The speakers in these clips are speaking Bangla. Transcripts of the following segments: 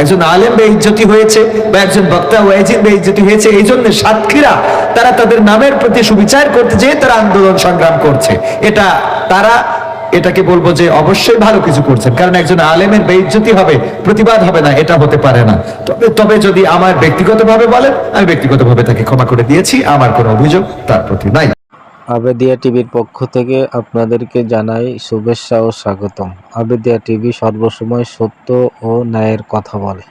একজন আলেম বেইজ্জতি হয়েছে বা একজন বক্তা ওয়াইজিন বেইজ্জতি হয়েছে, এই জন্য সাতক্ষীরা তারা তাদের নামের প্রতি সুবিচার করতে যেয়ে তারা আন্দোলন সংগ্রাম করছে। তারা এটাকে বলবো যে অবশ্যই ভালো কিছু করছেন, কারণ একজন আলেমের বেইজ্জতি হবে, প্রতিবাদ হবে না, এটা হতে পারে না। তবে যদি আমার ব্যক্তিগতভাবে বলেন, আমি ব্যক্তিগতভাবে তাকে ক্ষমা করে দিয়েছি, আমার কোনো অভিযোগ তার প্রতি নাই। আবেদিয়া টিভির পক্ষ থেকে আপনাদেরকে জানাই শুভেচ্ছা ও স্বাগতম। আবেদিয়া টিভি সর্বসময় সত্য ও ন্যায়ের কথা বলে।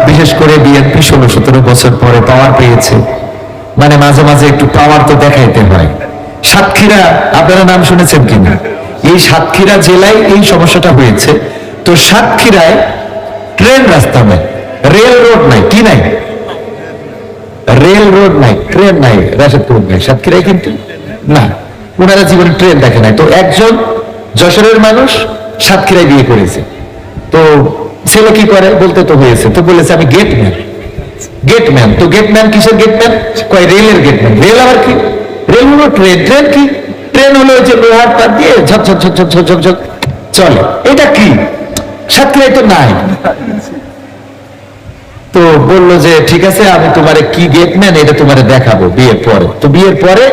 বিশেষ করে বিএনপি 16-17 বছর পরে পাওয়ার পেয়েছে, মানে মাঝে মাঝে একটু পাওয়ার তো দেখাইতে হয়। সাতক্ষীরা আপনারা নাম শুনেছেন কিনা? এই সাতক্ষীরা জেলায় এই সমস্যাটা হয়েছে। তো সাতক্ষীরায় ট্রেন রাস্তা নাই, রেল রোড নাই, কি নাই? রেল রোড নাই, ট্রেন নাই, রাশেদপুর নাই, সাতক্ষীরায় কিন্তু না। ওনারা জীবনে ট্রেন দেখে নাই। তো একজন যশোরের মানুষ সাতক্ষীরায় বিয়ে করেছে। তো ছেলে কি করে বলতে তো হয়েছে, তো বলেছে আমি গেটম্যান। গেটম্যান তো গেটম্যান কিসের গেটম্যান? কয় রেলের গেটম্যান। রেল আবার কি? রেল হলো ট্রেন। ট্রেন কি? ট্রেন হলো যে লোহার তার দিয়ে ঝক ঝক ঝক ঝক ঝক ঝক ঝক চলে। এটা কি? সাতক্ষীরায় তো নাই। তো বললো যে ঠিক আছে, আমি তোমারে কি গেটম্যান এটা তোমারে দেখাবো বিয়ের পরে। তো বিয়ের পরে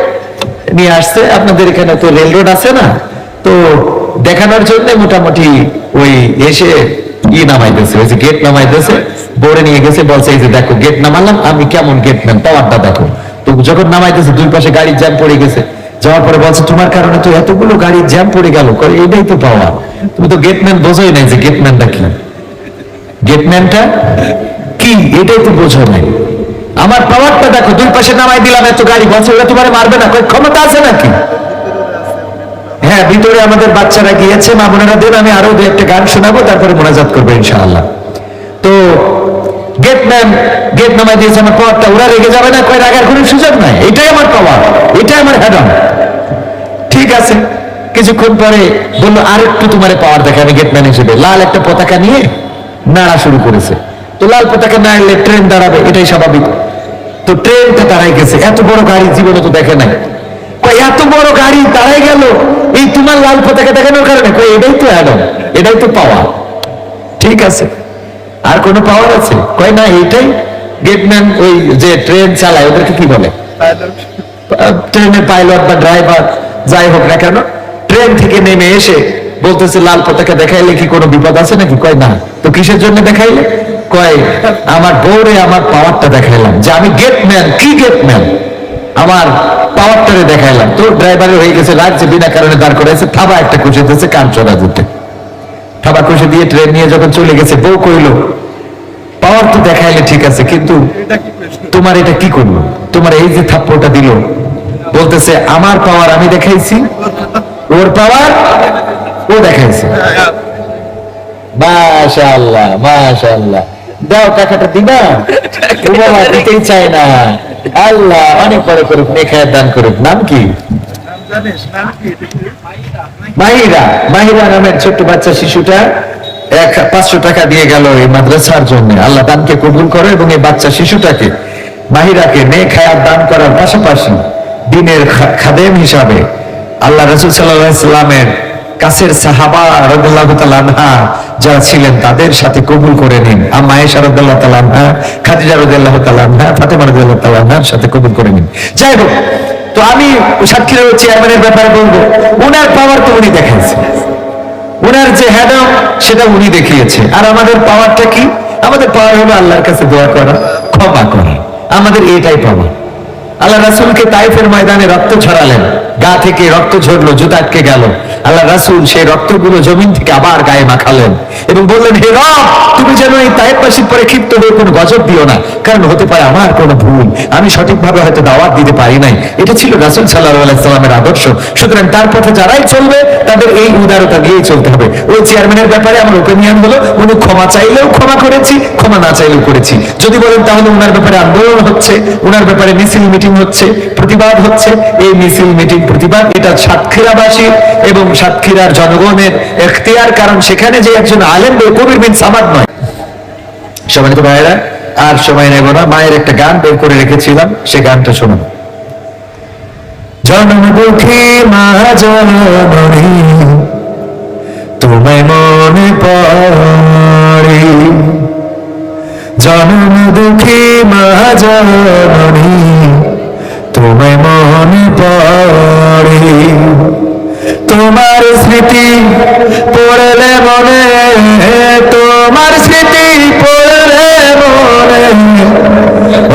নিয়ে আসছে। আপনাদের এখানে তো রেল রোড আছে না, তো দেখানোর জন্য মোটামুটি ওই এসে নামাইতেছে, ওই যে গেট নামাইতেছে, বোর্ডে নিয়ে গেছে, বলছে এই যে দেখো গেট নামালাম, আমি কেমন গেটম্যান, পাওয়ারটা দেখো। তো যখন নামাইতেছে দুই পাশে গাড়ির জ্যাম পড়ে গেছে। যাওয়ার পরে বলছে তোমার কারণে তো এতগুলো গাড়ির জ্যাম পড়ে গেল। এটাই তো পাওয়ার, তুমি তো গেটম্যান বোঝোই নাই যে গেটম্যানটা কি। গেটম্যানটা কি এটাই তো বোঝো নাই। আমার পাওয়ারটা দেখো, দুই পাশে নামাই দিলাম এত গাড়ি, বলছে ওরা তোমার মারবে না। ক্ষমতা আছে নাকি? হ্যাঁ, ভিতরে আমাদের বাচ্চারা গিয়েছে, মা বোনেরা দেন, আমি আরো দু একটা গান শোনাবো, তারপরে মোনাজাত করবো ইনশাআল্লাহ। তো গেটম্যান গেট নামাই দিয়েছে, আমার পাওয়ারটা, ওরা রেগে যাবে না? রাগার কোনো সুযোগ নাই, এটাই আমার পাওয়ার, এটাই আমার হ্যাডন। ঠিক আছে, কিছুক্ষণ পরে বললো আর একটু তোমার পাওয়ার দেখে, আমি গেটম্যান হিসেবে লাল একটা পতাকা নিয়ে নাড়া শুরু করেছে। তো লাল পতাকা নাড়লে ট্রেন দাঁড়াবে, এটাই স্বাভাবিক। তো ট্রেনটা দাঁড়াই গেছে, এত বড় গাড়ি জীবনে তো দেখে নাই। এত বড় গাড়ি দাঁড়াই গেল এই তোমার লাল পতাকা দেখানোর কারণে? এটাই তো অ্যাডম, এটাই তো পাওয়ার। ঠিক আছে, আর কোনো পাওয়ার আছে? না, এইটাই গেটম্যান। ওই যে ট্রেন চালায় ওদেরকে কি বলে? ট্রেনের পাইলট বা ড্রাইভার, যাই হোক না কেন, ট্রেন থেকে নেমে এসে বলতেছে লাল পতাকা দেখাইলে কি কোনো বিপদ আছে নাকি? না। তো কিসের জন্য দেখাইলে? আমার বউরে আমার পাওয়ারটা দেখাইলাম, যে আমি গেটম্যান। কি গেটম্যান? আমার পাওয়ারটারে দেখাইলাম। তো ড্রাইভারের হয়ে গেছে রাগ, যে বিনা কারণে দাঁড় করাইছে, থাবা একটা খুশি দিয়েছে কান চড়া দিতে। থাবা খুশি দিয়ে ট্রেন নিয়ে যখন চলে গেছে, বউ কইল পাওয়ার তো দেখাইলে ঠিক আছে, কিন্তু তোমার এটা কি করলো? তোমার এই যে থাপ্পড়টা দিল, বলতেছে আমার পাওয়ার আমি দেখাইছি, ওর পাওয়ার ও দেখাইছে। মাশাআল্লাহ মাশাআল্লাহ, দাও টাকাটা দিবা? ও বাবা দিতেই চায় না। আল্লাহ অনেক বড় করুক, নেখায় দান করুক। নাম কি? মাহিরা। মাহিরা নামের ছোট্ট বাচ্চা শিশুটা 500 টাকা দিয়ে গেল এই মাদ্রাসার জন্য। আল্লাহ দানকে কবুল করো, এবং এই বাচ্চা শিশুটাকে, মাহিরাকে নেক হায়াত দান করার পাশাপাশি দ্বীনের খাদেম হিসাবে আল্লাহ রাসূল সাল্লাল্লাহু আলাইহি সাল্লামের কাছের সাহাবা রাদিয়াল্লাহু তাআলা আনহা যারা ছিলেন তাদের সাথে কবুল করে নিন। আম্মা আয়েশা রাদিয়াল্লাহু তাআলা আনহা, খাদিজা রাদিয়াল্লাহু তাআলা আনহা, ফাতেমা রাদিয়াল্লাহু তাআলা আনহার সাথে কবুল করে নিন। যাই হোক, তো আমি সাতক্ষীরা চেয়ারম্যানের ব্যাপারে বলবো, ওনার পাওয়ার তো উনি দেখাইছে, ওনার যে হ্যাডম সেটা উনি দেখিয়েছে। আর আমাদের পাওয়ারটা কি? আমাদের পাওয়ার হলো আল্লাহর কাছে দোয়া করা, ক্ষমা করা। আমাদের এটাই পাওয়ার। আল্লাহ রাসূলকে তাইফের ময়দানে রক্ত ঝরালেন, গা থেকে রক্ত ঝরলো, জুতা আটকে গেল। আল্লাহ রাসূল সেই রক্তগুলো জমিন থেকে আবার গায়ে মাখালেন এবং বললেন, হে রব, তুমি যেন এই তাইফবাসীর পরে ক্ষিপ্ত হয়ে কোনো গজব দিও না, কারণ হতে পারে আমার কোনো ভুল, আমি সঠিকভাবে হয়তো দাওয়াত দিতে পারি নাই। এটা ছিল রাসূল সাল্লাল্লাহু আলাইহি সাল্লামের আদর্শ। সুতরাং তার পথে যারাই চলবে তাদের এই উদারতা দিয়েই চলতে হবে। ওই চেয়ারম্যানের ব্যাপারে আমার ওপিনিয়ন হলো, উনি ক্ষমা চাইলেও ক্ষমা করেছি, ক্ষমা না চাইলেও করেছি। যদি বলেন তাহলে উনার ব্যাপারে আন্দোলন হচ্ছে, উনার ব্যাপারে মিছিল মিটিং হচ্ছে, প্রতিবাদ হচ্ছে। এই মিছিল মিটিং প্রতিবাদ এটা সাতক্ষীরাবাসী এবং সাতক্ষীরার জনগণের এখতিয়ার, কারণ সেখানে যে একজন আলেম কবির বিন সামাদ নয়। সম্মানিত ভাইয়েরা, আর সময় নেব না, মায়ের একটা গান বের করে রেখেছিলাম, সে গানটা শুনুন। জনমুখী মা জননী তোমায় মনে পড়ে, জনম দুঃখী মা জননী তোমায় মনে পড়ে, তোমার স্মৃতি পড়লে মনে, তোমার স্মৃতি পড়লে মনে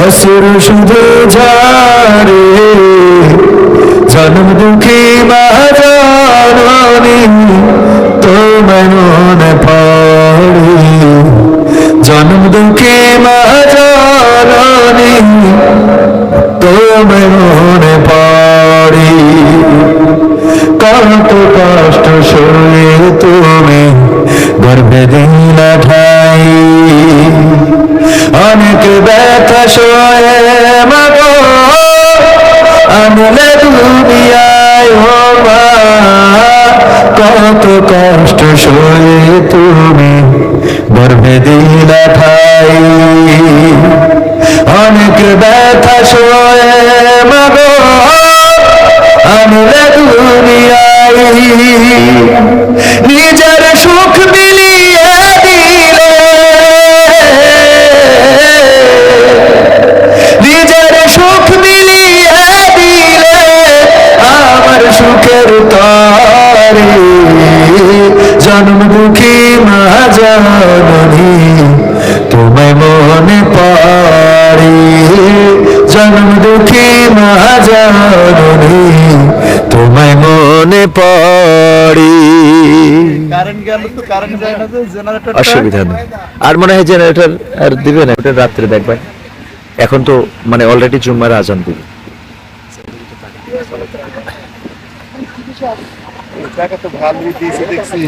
অসুর শুধু ঝরে। জনম দুঃখী মা জননী তোমায় মনে পড়ে, জনম দুঃখী মা জননী তোমায় মনে পড়ে। কত কষ্ট সয়ে তুমি গর্ভে দিলা ঠাই, অনেক ব্যথা সয়ে মাগো আনলে দুনিয়ায় ও মা। কত কষ্ট সয়ে তুমি গর্ভে দিলা ঠাই, অনেক ব্যথা সয়ে মাগো আনলে দুনিয়ায়। নিজের সুখ বিলিয়ে দিলে, নিজের সুখ বিলিয়ে দিলে আমার সুখের তরে। জন্ম দুঃখী মা জননী তোমায় মনে পড়ে, জন্ম দুঃখী মা জননী তোমায় মনে পড়ে। কারেন্ট গেল তো কারেন্ট যায় না, তো জেনারেটর অসুবিধা নেই, আর মনে হয় জেনারেটর আর দিবে না, ওটা রাত্রে দেখবে। এখন তো মানে অলরেডি জুম্মার আজান দিবে। জায়গা তো ভালোই দিয়েছে দেখছি।